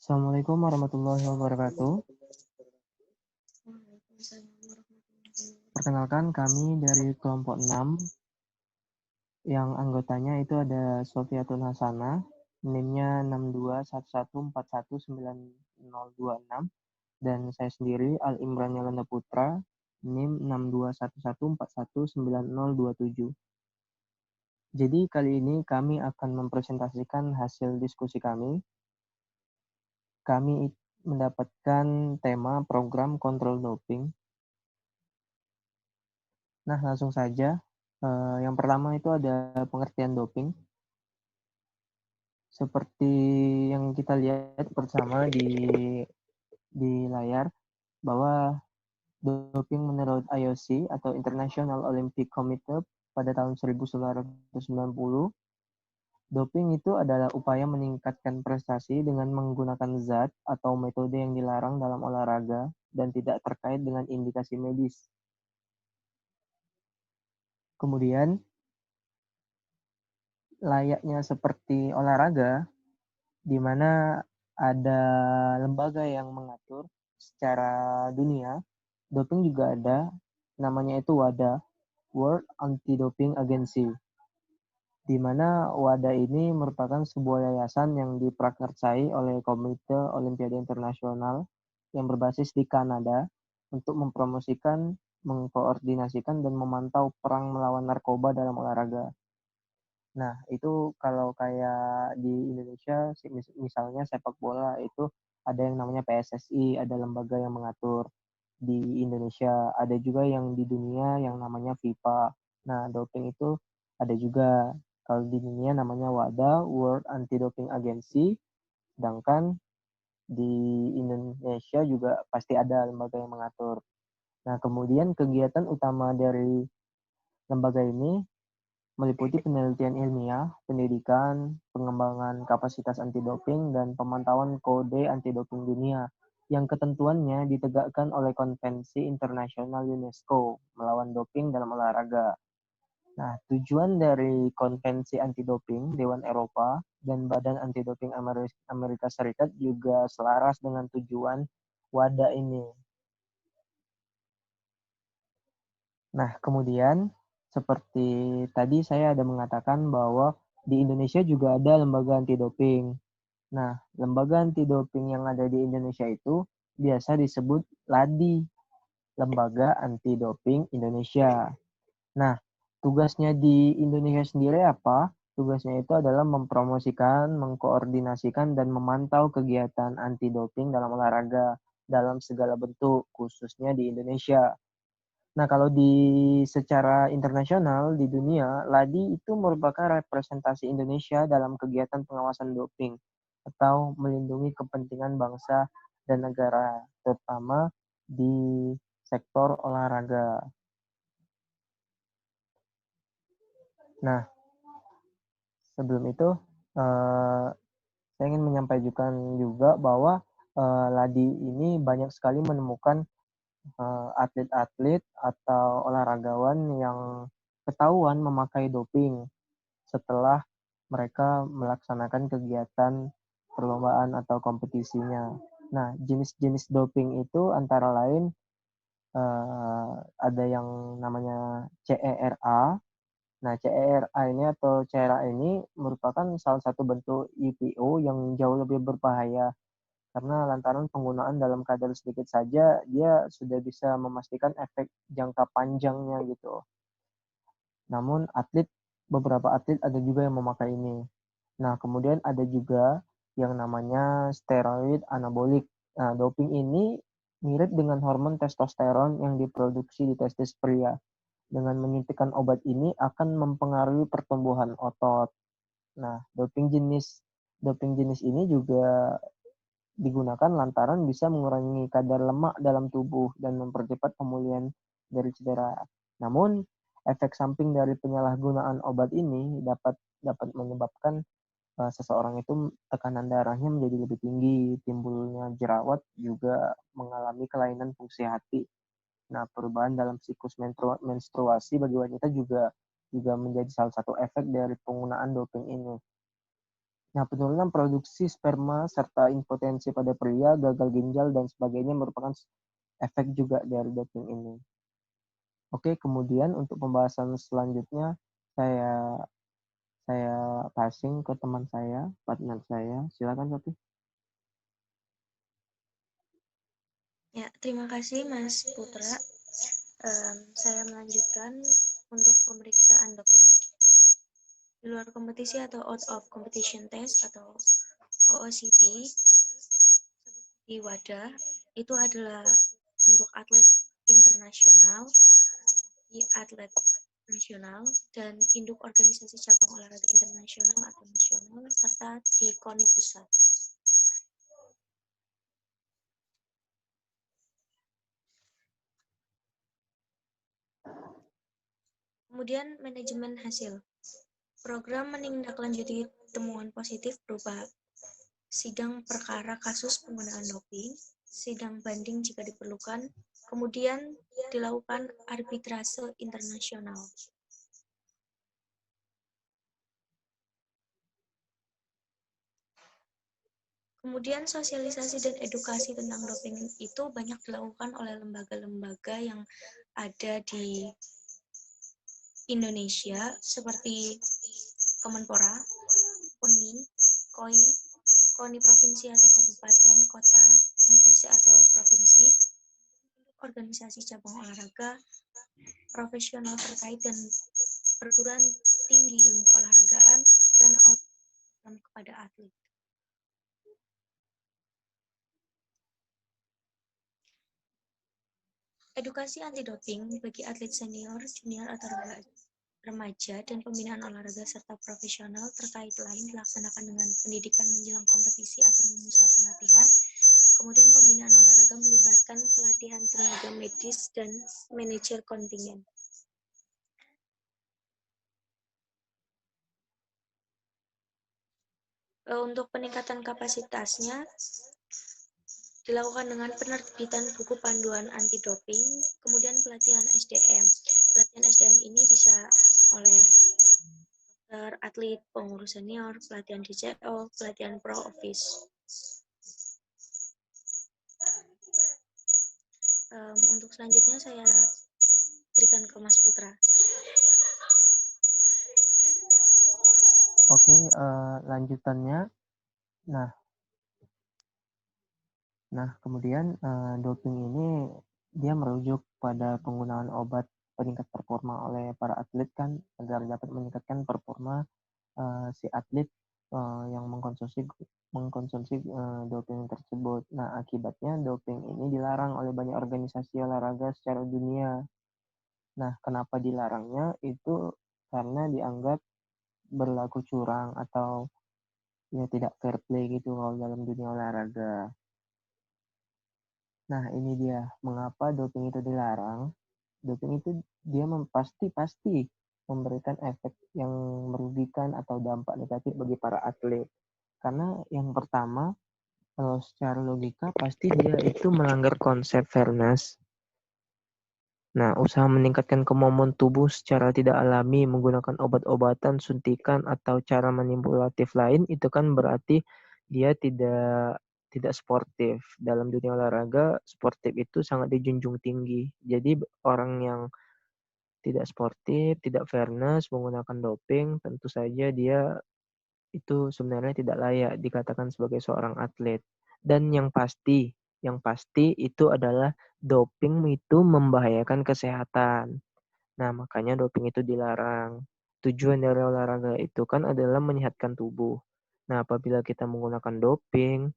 Assalamualaikum warahmatullahi wabarakatuh. Perkenalkan kami dari kelompok 6 yang anggotanya itu ada Sofiatun Hasanah, NIM-nya 6211419026 dan saya sendiri Al Imran Yolanda Putra, NIM 6211419027. Jadi kali ini kami akan mempresentasikan hasil diskusi kami. Kami mendapatkan tema program kontrol doping. Nah, langsung saja. Yang pertama itu ada pengertian doping. Seperti yang kita lihat bersama di layar, bahwa doping menurut IOC atau International Olympic Committee pada tahun 1990, doping itu adalah upaya meningkatkan prestasi dengan menggunakan zat atau metode yang dilarang dalam olahraga dan tidak terkait dengan indikasi medis. Kemudian, layaknya seperti olahraga, di mana ada lembaga yang mengatur secara dunia, doping juga ada, namanya itu WADA, World Anti-Doping Agency, di mana WADA ini merupakan sebuah yayasan yang diprakarsai oleh Komite Olimpiade Internasional yang berbasis di Kanada untuk mempromosikan, mengkoordinasikan, dan memantau perang melawan narkoba dalam olahraga. Nah, itu kalau kayak di Indonesia, misalnya sepak bola itu ada yang namanya PSSI, ada lembaga yang mengatur di Indonesia. Ada juga yang di dunia yang namanya FIFA. Nah, doping itu ada juga. Kalau di dunia namanya WADA, World Anti-Doping Agency. Sedangkan di Indonesia juga pasti ada lembaga yang mengatur. Nah, kemudian kegiatan utama dari lembaga ini meliputi penelitian ilmiah, pendidikan, pengembangan kapasitas anti-doping, dan pemantauan kode anti-doping dunia yang ketentuannya ditegakkan oleh Konvensi Internasional UNESCO melawan doping dalam olahraga. Nah, tujuan dari Konvensi Anti-Doping Dewan Eropa dan Badan Anti-Doping Amerika Serikat juga selaras dengan tujuan WADA ini. Nah, kemudian seperti tadi saya ada mengatakan bahwa di Indonesia juga ada lembaga anti-doping. Nah, lembaga anti-doping yang ada di Indonesia itu biasa disebut LADI, Lembaga Anti-Doping Indonesia. Nah, tugasnya di Indonesia sendiri apa? Tugasnya itu adalah mempromosikan, mengkoordinasikan, dan memantau kegiatan anti-doping dalam olahraga dalam segala bentuk, khususnya di Indonesia. Nah, kalau secara internasional di dunia, LADI itu merupakan representasi Indonesia dalam kegiatan pengawasan doping atau melindungi kepentingan bangsa dan negara, terutama di sektor olahraga. Nah, sebelum itu saya ingin menyampaikan juga bahwa LADI ini banyak sekali menemukan atlet-atlet atau olahragawan yang ketahuan memakai doping setelah mereka melaksanakan kegiatan perlombaan atau kompetisinya. Nah, jenis-jenis doping itu antara lain ada yang namanya CERA. Nah, CERA ini atau CERA ini merupakan salah satu bentuk EPO yang jauh lebih berbahaya karena lantaran penggunaan dalam kadar sedikit saja dia sudah bisa memastikan efek jangka panjangnya gitu. Namun beberapa atlet ada juga yang memakai ini. Nah, kemudian ada juga yang namanya steroid anabolik. Nah, doping ini mirip dengan hormon testosteron yang diproduksi di testis pria. Dengan menyuntikkan obat ini akan mempengaruhi pertumbuhan otot. Nah, doping jenis ini juga digunakan lantaran bisa mengurangi kadar lemak dalam tubuh dan mempercepat pemulihan dari cedera. Namun, efek samping dari penyalahgunaan obat ini dapat menyebabkan seseorang itu tekanan darahnya menjadi lebih tinggi, timbulnya jerawat, juga mengalami kelainan fungsi hati. Nah, perubahan dalam siklus menstruasi bagi wanita juga menjadi salah satu efek dari penggunaan doping ini. Nah, penurunan produksi sperma serta impotensi pada pria, gagal ginjal, dan sebagainya merupakan efek juga dari doping ini. Oke, kemudian untuk pembahasan selanjutnya, saya saya passing ke teman saya, partner saya. Silakan, Sophie. Ya, terima kasih Mas Putra. Saya melanjutkan untuk pemeriksaan doping. Di luar kompetisi atau out of competition test atau OOCT di WADA itu adalah untuk atlet internasional, di atlet nasional, dan induk organisasi cabang olahraga internasional atau nasional, serta di KONI pusat. Kemudian manajemen hasil. Program menindaklanjuti temuan positif berupa sidang perkara kasus penggunaan doping, sidang banding jika diperlukan, kemudian dilakukan arbitrase internasional. Kemudian sosialisasi dan edukasi tentang doping itu banyak dilakukan oleh lembaga-lembaga yang ada di Indonesia seperti Kemenpora, UNI, KOI, KONI provinsi atau kabupaten, kota, NPC atau provinsi, organisasi cabang olahraga, profesional terkait dan perguruan tinggi ilmu olahragaan dan outcome kepada atlet. Edukasi anti doping bagi atlet senior, junior atau remaja dan pembinaan olahraga serta profesional terkait lain dilaksanakan dengan pendidikan menjelang kompetisi atau memusat latihan. Kemudian pembinaan olahraga melibatkan pelatihan tenaga medis dan manajer kontingen. Untuk peningkatan kapasitasnya dilakukan dengan penerbitan buku panduan anti doping, kemudian pelatihan SDM. Pelatihan SDM ini bisa oleh dokter, atlet, pengurus senior, pelatihan DCO, pelatihan pro office. Untuk selanjutnya saya berikan ke Mas Putra. Oke, lanjutannya. Nah, kemudian doping ini dia merujuk pada penggunaan obat peningkat performa oleh para atlet kan agar dapat meningkatkan performa si atlet yang mengkonsumsi doping tersebut. Nah, akibatnya doping ini dilarang oleh banyak organisasi olahraga secara dunia. Nah, kenapa dilarangnya? Itu karena dianggap berlaku curang atau ya tidak fair play gitu kalau dalam dunia olahraga. Nah, ini dia mengapa doping itu dilarang. Doping itu dia pasti memberikan efek yang merugikan atau dampak negatif bagi para atlet. Karena yang pertama, kalau secara logika pasti dia itu melanggar konsep fairness. Nah, usaha meningkatkan kemampuan tubuh secara tidak alami menggunakan obat-obatan, suntikan, atau cara manipulatif lain itu kan berarti dia tidak sportif. Dalam dunia olahraga, sportif itu sangat dijunjung tinggi. Jadi orang yang tidak sportif, tidak fairness menggunakan doping, tentu saja dia itu sebenarnya tidak layak dikatakan sebagai seorang atlet. Dan yang pasti itu adalah doping itu membahayakan kesehatan. Nah, makanya doping itu dilarang. Tujuan dari olahraga itu kan adalah menyehatkan tubuh. Nah, apabila kita menggunakan doping,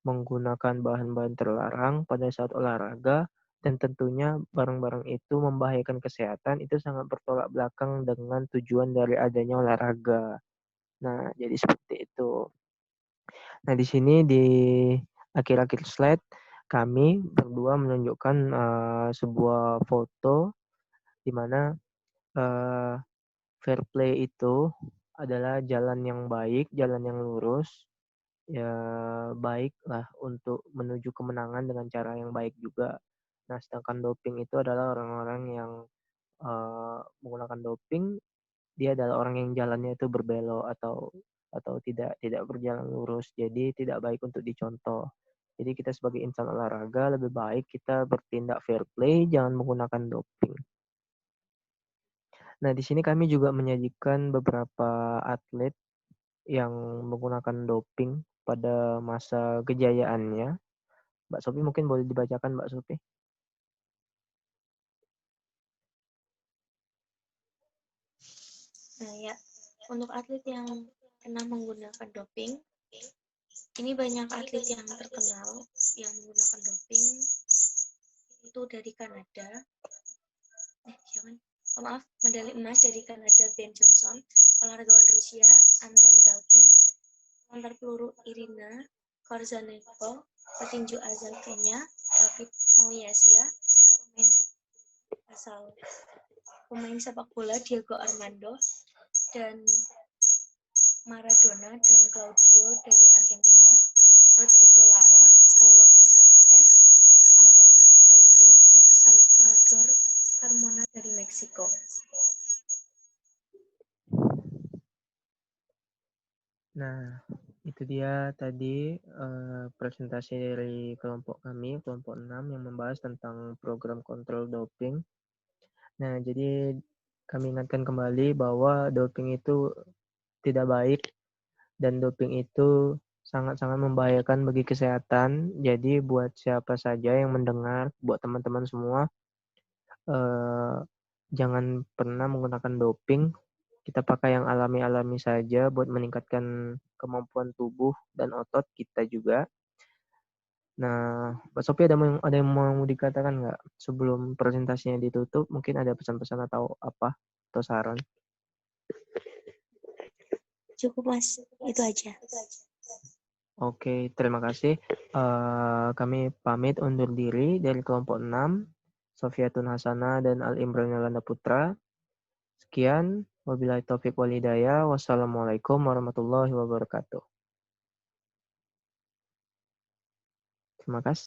menggunakan bahan-bahan terlarang pada saat olahraga, dan tentunya barang-barang itu membahayakan kesehatan, itu sangat bertolak belakang dengan tujuan dari adanya olahraga. Nah, jadi seperti itu. Nah, di sini di akhir-akhir slide, kami berdua menunjukkan sebuah foto di mana fair play itu adalah jalan yang baik, jalan yang lurus, ya baiklah untuk menuju kemenangan dengan cara yang baik juga. Nah, sedangkan doping itu adalah orang-orang yang menggunakan doping, dia adalah orang yang jalannya itu berbelok atau atau tidak berjalan lurus. Jadi tidak baik untuk dicontoh. Jadi kita sebagai insan olahraga lebih baik kita bertindak fair play, jangan menggunakan doping. Nah, di sini kami juga menyajikan beberapa atlet yang menggunakan doping pada masa kejayaannya. Mbak Sofi mungkin boleh dibacakan, Mbak Sofi. Nah ya, untuk atlet yang pernah menggunakan doping, ini banyak atlet yang terkenal yang menggunakan doping. Itu dari Kanada. Maaf, medali emas dari Kanada Ben Johnson, olahragawan Rusia Anton Galkin, antar peluru Irina Korzanenko, petinju asal Kenya David Moyesia, pemain sepak bola Diego Armando dan Maradona dan Claudio dari Argentina, Rodrigo Lara, Paulo Cesar Chavez, Aaron Galindo, dan Salvador Carmona dari Meksiko. Nah, itu dia tadi presentasi dari kelompok kami, kelompok 6 yang membahas tentang program kontrol doping. Nah, jadi kami ingatkan kembali bahwa doping itu tidak baik dan doping itu sangat-sangat membahayakan bagi kesehatan. Jadi buat siapa saja yang mendengar, buat teman-teman semua, jangan pernah menggunakan doping. Kita pakai yang alami-alami saja buat meningkatkan kemampuan tubuh dan otot kita juga. Nah, Mbak Sophie ada yang mau dikatakan nggak sebelum presentasinya ditutup? Mungkin ada pesan-pesan atau apa atau saran? Cukup Mas, itu aja. Oke, terima kasih. Kami pamit undur diri dari kelompok 6, Sofiatun Hasanah dan Al Imran Yolanda Putra. Sekian, wabillahi taufiq wal hidayah. Wassalamualaikum warahmatullahi wabarakatuh. Terima kasih.